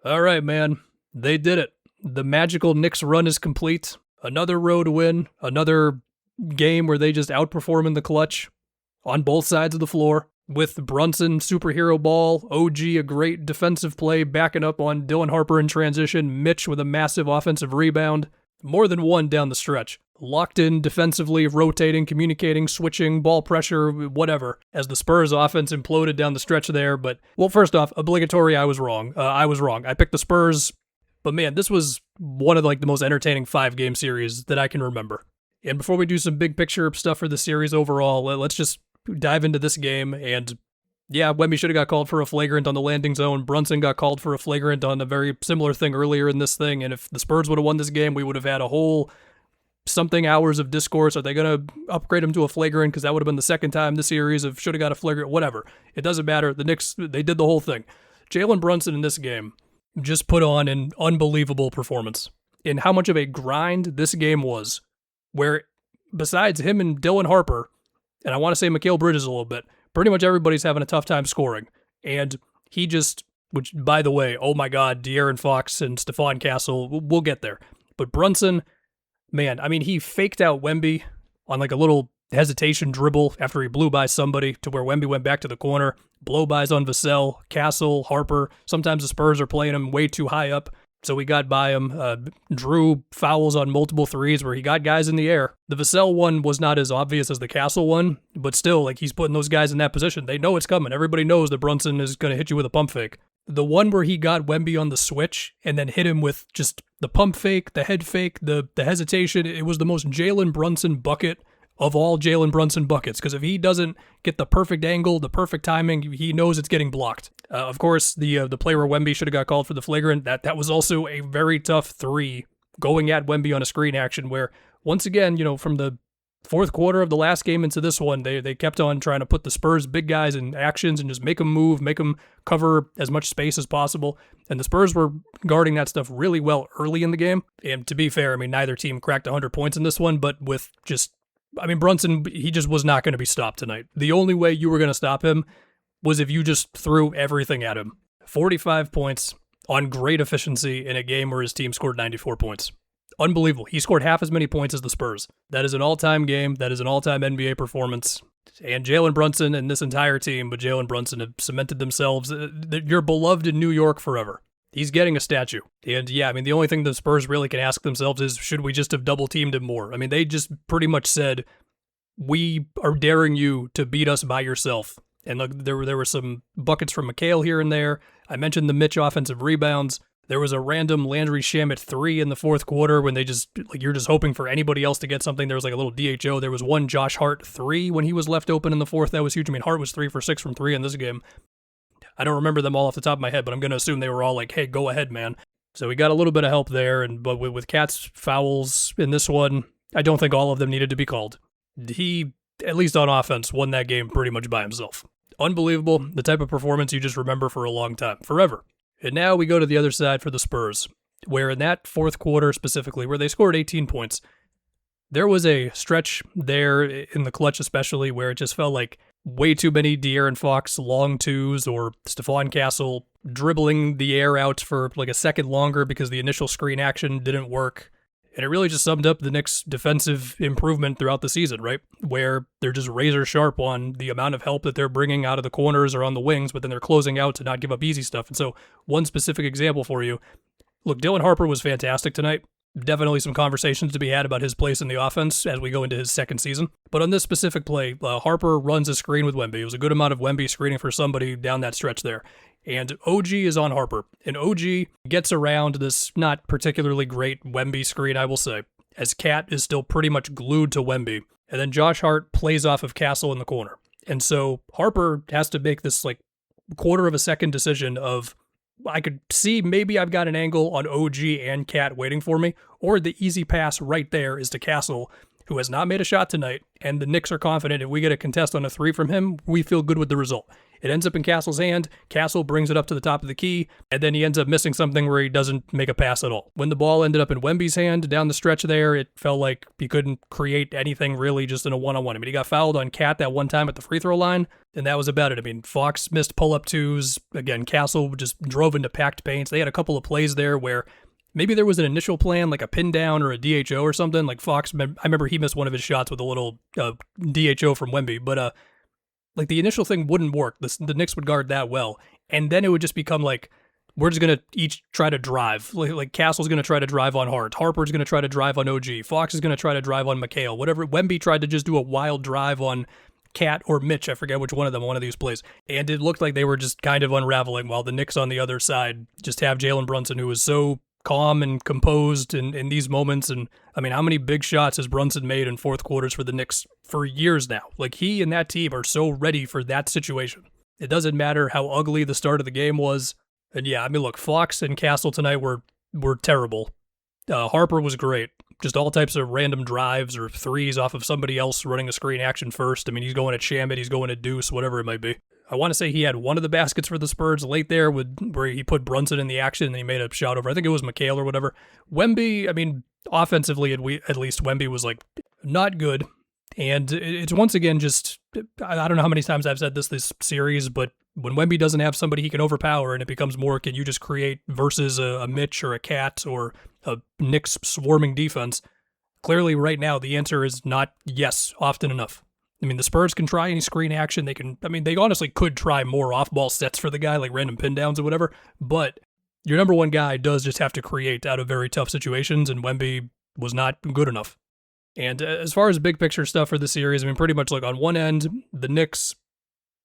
All right, man. They did it. The magical Knicks run is complete. Another road win. Another game where they just outperform in the clutch on both sides of the floor. With Brunson, superhero ball, OG, a great defensive play, backing up on Dylan Harper in transition, Mitch with a massive offensive rebound. More than one down the stretch. Locked in defensively, rotating, communicating, switching, ball pressure, whatever, as the Spurs offense imploded down the stretch there. But, well, first off, obligatory, I was wrong. I picked the Spurs, but man, this was one of the most entertaining 5-game series that I can remember. And before we do some big picture stuff for the series overall, let's just dive into this game. And yeah, Wemby should have got called for a flagrant on the landing zone. Brunson got called for a flagrant on a very similar thing earlier in this thing. And if the Spurs would have won this game, we would have had a whole something hours of discourse. Are they going to upgrade him to a flagrant? Because that would have been the second time this series of should have got a flagrant, whatever. It doesn't matter. The Knicks, they did the whole thing. Jalen Brunson in this game just put on an unbelievable performance in how much of a grind this game was, where besides him and Dylan Harper, and I want to say Mikal Bridges a little bit, pretty much everybody's having a tough time scoring. And he just, which by the way, oh my God, De'Aaron Fox and Stephon Castle, we'll get there. But Brunson, man, I mean, he faked out Wemby on a little hesitation dribble after he blew by somebody to where Wemby went back to the corner. Blow-bys on Vassell, Castle, Harper. Sometimes the Spurs are playing him way too high up, so he got by him. Drew fouls on multiple threes where he got guys in the air. The Vassell one was not as obvious as the Castle one, but still, he's putting those guys in that position. They know it's coming. Everybody knows that Brunson is going to hit you with a pump fake. The one where he got Wemby on the switch and then hit him with just the pump fake, the head fake, the hesitation, it was the most Jalen Brunson bucket of all Jalen Brunson buckets, because if he doesn't get the perfect angle, the perfect timing, he knows it's getting blocked. Of course, the play where Wemby should have got called for the flagrant, that was also a very tough three going at Wemby on a screen action where, once again, from the fourth quarter of the last game into this one, they kept on trying to put the Spurs big guys in actions and just make them move, make them cover as much space as possible. And the Spurs were guarding that stuff really well early in the game. And to be fair, I mean, neither team cracked 100 points in this one, but with Brunson, he just was not going to be stopped tonight. The only way you were going to stop him was if you just threw everything at him. 45 points on great efficiency in a game where his team scored 94 points. Unbelievable. He scored half as many points as the Spurs. That is an all-time game. That is an all-time NBA performance. And Jalen Brunson and this entire team, but Jalen Brunson have cemented themselves. You're beloved in New York forever. He's getting a statue. And yeah, the only thing the Spurs really can ask themselves is, should we just have double-teamed him more? They just pretty much said, we are daring you to beat us by yourself. And look, there were some buckets from Mikal here and there. I mentioned the Mitch offensive rebounds. There was a random Landry Shamet 3 in the fourth quarter when they just, you're just hoping for anybody else to get something. There was a little DHO. There was one Josh Hart 3 when he was left open in the fourth. That was huge. Hart was 3 for 6 from 3 in this game. I don't remember them all off the top of my head, but I'm going to assume they were all hey, go ahead, man. So we got a little bit of help there, but with Cat's fouls in this one, I don't think all of them needed to be called. He, at least on offense, won that game pretty much by himself. Unbelievable, the type of performance you just remember for a long time, forever. And now we go to the other side for the Spurs, where in that fourth quarter specifically, where they scored 18 points, there was a stretch there in the clutch especially where it just felt like way too many De'Aaron Fox long twos or Stephon Castle dribbling the air out for a second longer because the initial screen action didn't work. And it really just summed up the Knicks' defensive improvement throughout the season, right? Where they're just razor sharp on the amount of help that they're bringing out of the corners or on the wings, but then they're closing out to not give up easy stuff. And so one specific example for you, look, Dylan Harper was fantastic tonight. Definitely some conversations to be had about his place in the offense as we go into his second season. But on this specific play, Harper runs a screen with Wemby. It was a good amount of Wemby screening for somebody down that stretch there. And OG is on Harper. And OG gets around this not particularly great Wemby screen, I will say, as Cat is still pretty much glued to Wemby. And then Josh Hart plays off of Castle in the corner. And so Harper has to make this quarter of a second decision of, I could see maybe I've got an angle on OG and Cat waiting for me, or the easy pass right there is to Castle. who has not made a shot tonight, and the Knicks are confident if we get a contest on a 3 from him, we feel good with the result. It ends up in Castle's hand. Castle brings it up to the top of the key, and then he ends up missing something where he doesn't make a pass at all. When the ball ended up in Wemby's hand down the stretch there, it felt like he couldn't create anything really just in a one-on-one. I mean, he got fouled on Cat that one time at the free throw line, and that was about it. I mean, Fox missed pull-up twos. Again, Castle just drove into packed paints. They had a couple of plays there where maybe there was an initial plan, like a pin down or a DHO or something. Like Fox, I remember he missed one of his shots with a little DHO from Wemby, but like the initial thing wouldn't work. The Knicks would guard that well. And then it would just become like, we're just going to each try to drive. Like Castle's going to try to drive on Hart. Harper's going to try to drive on OG. Fox is going to try to drive on McHale. Whatever. Wemby tried to just do a wild drive on Cat or Mitch. I forget which one of them, one of these plays. And it looked like they were just kind of unraveling while the Knicks on the other side just have Jalen Brunson, who was so calm and composed in these moments. And I mean, how many big shots has Brunson made in fourth quarters for the Knicks for years now? Like, he and that team are so ready for that situation. It doesn't matter how ugly the start of the game was. And yeah, I mean, look, Fox and Castle tonight were terrible. Harper was great. Just all types of random drives or threes off of somebody else running a screen action first. I mean, he's going at Shamet, he's going at Deuce, whatever it might be. I want to say he had one of the baskets for the Spurs late there where he put Brunson in the action and he made a shot over. I think it was McHale or whatever. Wemby, I mean, offensively at least, Wemby was like not good. And it's once again just, I don't know how many times I've said this series, but when Wemby doesn't have somebody he can overpower and it becomes more, can you just create versus a Mitch or a Cat or a Knicks swarming defense? Clearly right now the answer is not yes often enough. I mean, the Spurs can try any screen action. They honestly could try more off-ball sets for the guy, like random pin downs or whatever, but your number one guy does just have to create out of very tough situations, and Wemby was not good enough. And as far as big picture stuff for the series, I mean, pretty much like on one end, the Knicks,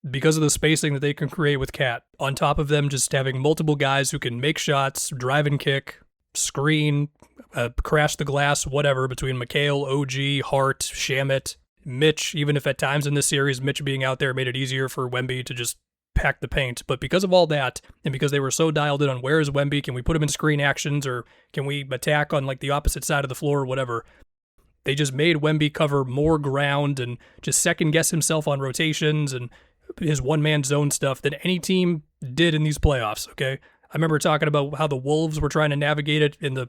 because of the spacing that they can create with Cat, on top of them just having multiple guys who can make shots, drive and kick, screen, crash the glass, whatever, between McHale, OG, Hart, Shamet, Mitch, even if at times in this series, Mitch being out there made it easier for Wemby to just pack the paint. But because of all that, and because they were so dialed in on where is Wemby, can we put him in screen actions, or can we attack on like the opposite side of the floor or whatever, they just made Wemby cover more ground and just second guess himself on rotations and his one-man zone stuff than any team did in these playoffs, okay? I remember talking about how the Wolves were trying to navigate it in the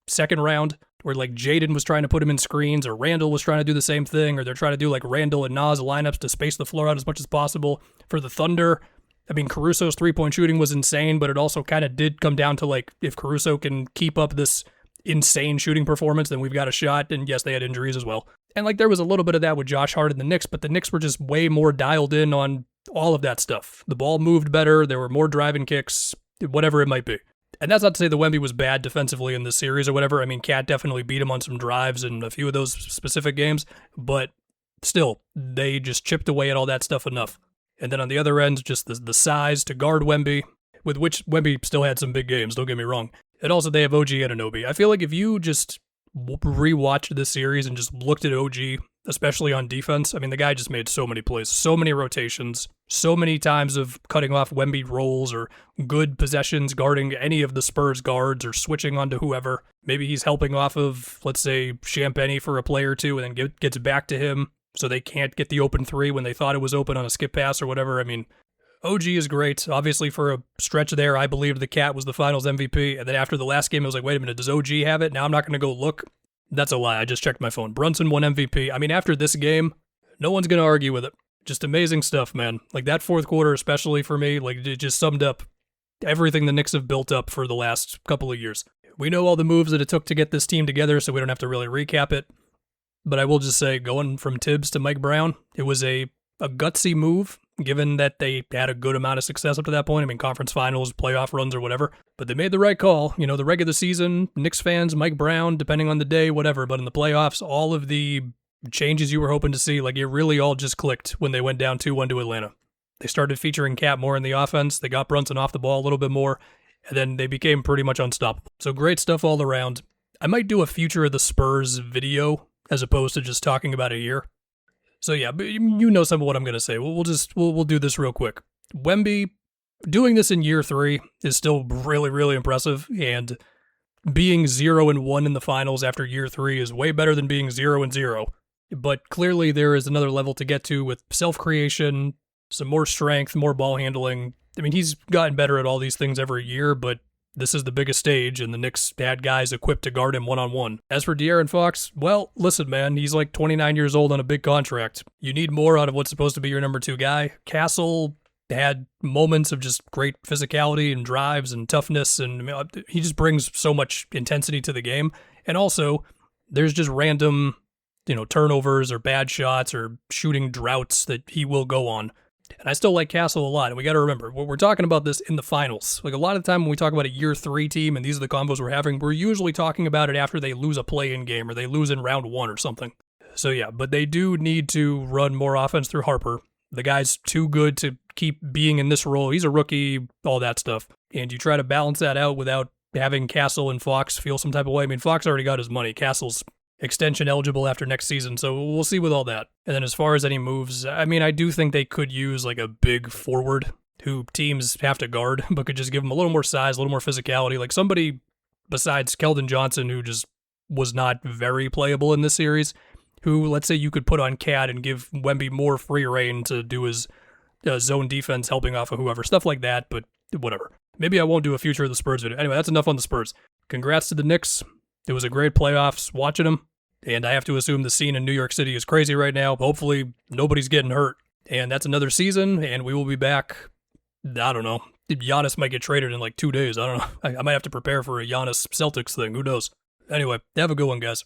second round, where like Jaden was trying to put him in screens, or Randall was trying to do the same thing, or they're trying to do like Randall and Nas lineups to space the floor out as much as possible. For the Thunder, I mean, Caruso's three-point shooting was insane, but it also kind of did come down to like, if Caruso can keep up this insane shooting performance, then we've got a shot. And yes, they had injuries as well. And like there was a little bit of that with Josh Hart and the Knicks, but the Knicks were just way more dialed in on all of that stuff. The ball moved better, there were more driving kicks, whatever it might be. And that's not to say the Wemby was bad defensively in this series or whatever. I mean, Cat definitely beat him on some drives in a few of those specific games, but still, they just chipped away at all that stuff enough. And then on the other end, just the size to guard Wemby, with which Wemby still had some big games, don't get me wrong. And also they have OG Anunoby. I feel like if you just rewatched this series and just looked at OG, especially on defense, I mean, the guy just made so many plays, so many rotations, so many times of cutting off Wemby rolls or good possessions guarding any of the Spurs guards or switching onto whoever. Maybe he's helping off of, let's say, Champagny for a play or two and then gets back to him so they can't get the open three when they thought it was open on a skip pass or whatever. I mean, OG is great. Obviously, for a stretch there, I believed the Cat was the finals MVP. And then after the last game, I was like, wait a minute, does OG have it? Now I'm not going to go look. That's a lie. I just checked my phone. Brunson won MVP. I mean, after this game, no one's going to argue with it. Just amazing stuff, man. Like that fourth quarter, especially for me, like it just summed up everything the Knicks have built up for the last couple of years. We know all the moves that it took to get this team together, so we don't have to really recap it. But I will just say, going from Tibbs to Mike Brown, it was a gutsy move, given that they had a good amount of success up to that point. I mean, conference finals, playoff runs, or whatever. But they made the right call. You know, the regular season, Knicks fans, Mike Brown, depending on the day, whatever. But in the playoffs, all of the changes you were hoping to see, like it really all just clicked when they went down 2-1 to Atlanta. They started featuring Cat more in the offense. They got Brunson off the ball a little bit more. And then they became pretty much unstoppable. So great stuff all around. I might do a future of the Spurs video as opposed to just talking about a year. So yeah, you know some of what I'm going to say. We'll do this real quick. Wemby doing this in year 3 is still really, really impressive, and being 0-1 in the finals after year 3 is way better than being 0-0 But clearly there is another level to get to with self-creation, some more strength, more ball handling. I mean, he's gotten better at all these things every year, but this is the biggest stage, and the Knicks had guys equipped to guard him one-on-one. As for De'Aaron Fox, well, listen, man, he's like 29 years old on a big contract. You need more out of what's supposed to be your number 2 guy. Castle had moments of just great physicality and drives and toughness, and he just brings so much intensity to the game. And also, there's just random, turnovers or bad shots or shooting droughts that he will go on. And I still like Castle a lot. And we got to remember, we're talking about this in the finals. Like a lot of the time when we talk about a year 3 team and these are the combos we're having, we're usually talking about it after they lose a play-in game or they lose in round 1 or something. So yeah, but they do need to run more offense through Harper. The guy's too good to keep being in this role. He's a rookie, all that stuff. And you try to balance that out without having Castle and Fox feel some type of way. I mean, Fox already got his money. Castle's extension eligible after next season, so we'll see with all that. And then as far as any moves, I mean, I do think they could use like a big forward who teams have to guard, but could just give them a little more size, a little more physicality, like somebody besides Keldon Johnson, who just was not very playable in this series, who, let's say you could put on Cat and give Wemby more free reign to do his zone defense, helping off of whoever, stuff like that, but whatever. Maybe I won't do a future of the Spurs video. Anyway, that's enough on the Spurs. Congrats to the Knicks. It was a great playoffs watching them. And I have to assume the scene in New York City is crazy right now. Hopefully, nobody's getting hurt. And that's another season, and we will be back. I don't know. Giannis might get traded in like 2 days. I don't know. I might have to prepare for a Giannis Celtics thing. Who knows? Anyway, have a good one, guys.